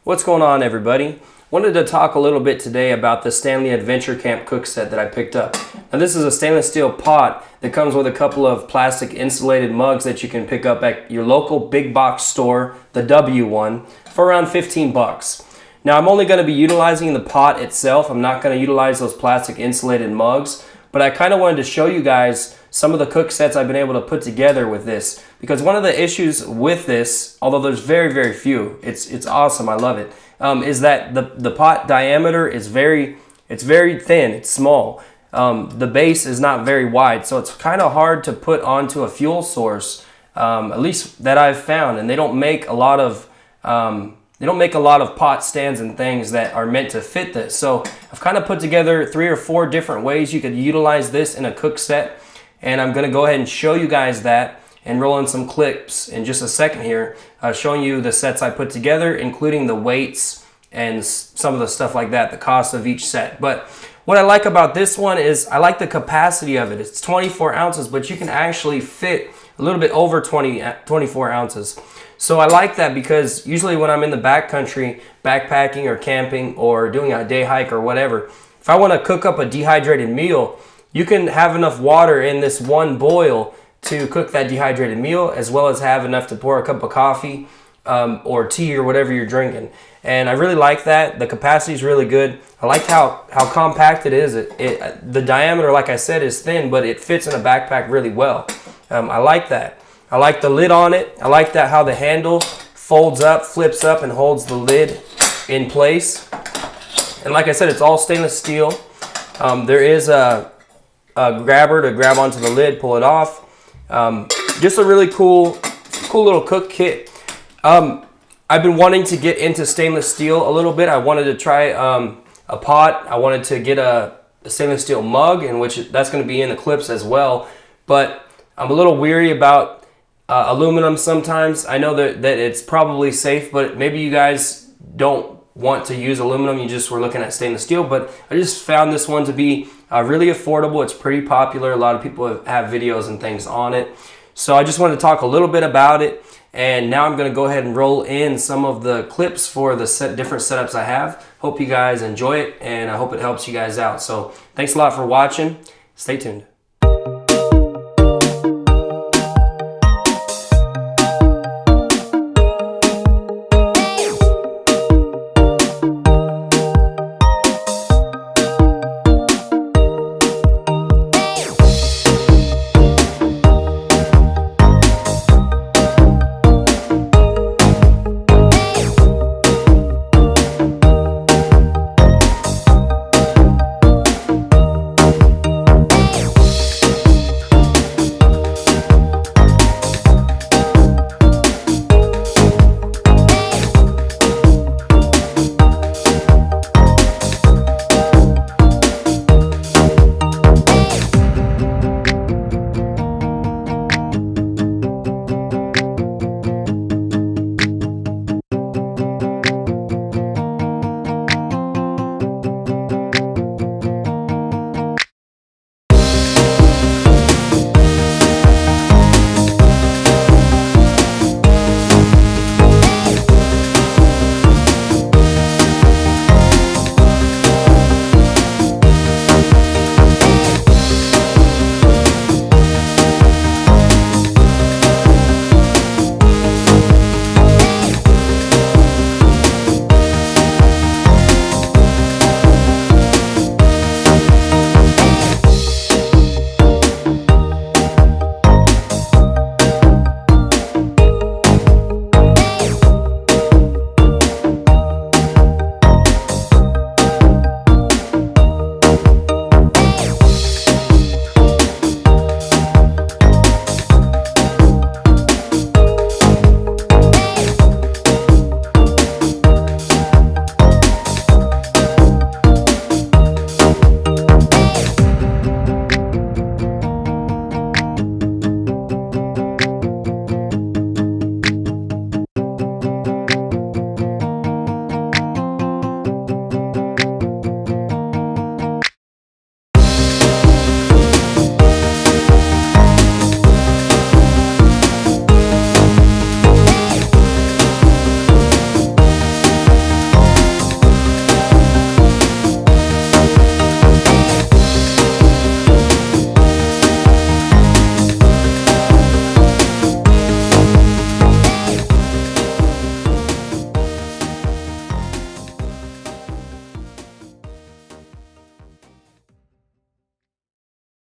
What's going on, everybody? Wanted to talk a little bit today about the Stanley Adventure Camp cook set that I picked up. Now this is a stainless steel pot that comes with a couple of plastic insulated mugs that you can pick up at your local big box store, the W one, for around 15 bucks. Now I'm only going to be utilizing the pot itself. I'm not going to utilize those plastic insulated mugs, but I kind of wanted to show you guys some of the cook sets I've been able to put together with this, because one of the issues with this, although there's very few, it's awesome, I love it, is that the pot diameter is very thin, it's small. The base is not very wide, so it's kind of hard to put onto a fuel source, at least that I've found, and they don't make a lot of pot stands and things that are meant to fit this. So I've kind of put together 3 or 4 different ways you could utilize this in a cook set, and I'm going to go ahead and show you guys that and roll in some clips in just a second here, showing you the sets I put together, including the weights and some of the stuff like that, the cost of each set. But what I like about this one is I like the capacity of it. It's 24 ounces, but you can actually fit a little bit over 24 ounces. So I like that because usually when I'm in the backcountry, backpacking or camping or doing a day hike or whatever, if I want to cook up a dehydrated meal, you can have enough water in this one boil to cook that dehydrated meal, as well as have enough to pour a cup of coffee or tea or whatever you're drinking. And I really like that. The capacity is really good. I like how compact it is. The diameter, like I said, is thin, but it fits in a backpack really well. I like that. I like the lid on it. I like that how the handle folds up, flips up, and holds the lid in place. And like I said, it's all stainless steel. There is a grabber to grab onto the lid, pull it off. Just a really cool little cook kit. I've been wanting to get into stainless steel a little bit. I wanted to try a pot. I wanted to get a stainless steel mug, in which that's going to be in the clips as well. But I'm a little weary about aluminum sometimes. I know that it's probably safe, but maybe you guys don't want to use aluminum. You just were looking at stainless steel. But I just found this one to be really affordable. It's pretty popular. A lot of people have videos and things on it. So I just wanted to talk a little bit about it. And now I'm going to go ahead and roll in some of the clips for the different setups I have. Hope you guys enjoy it, and I hope it helps you guys out. So thanks a lot for watching. Stay tuned.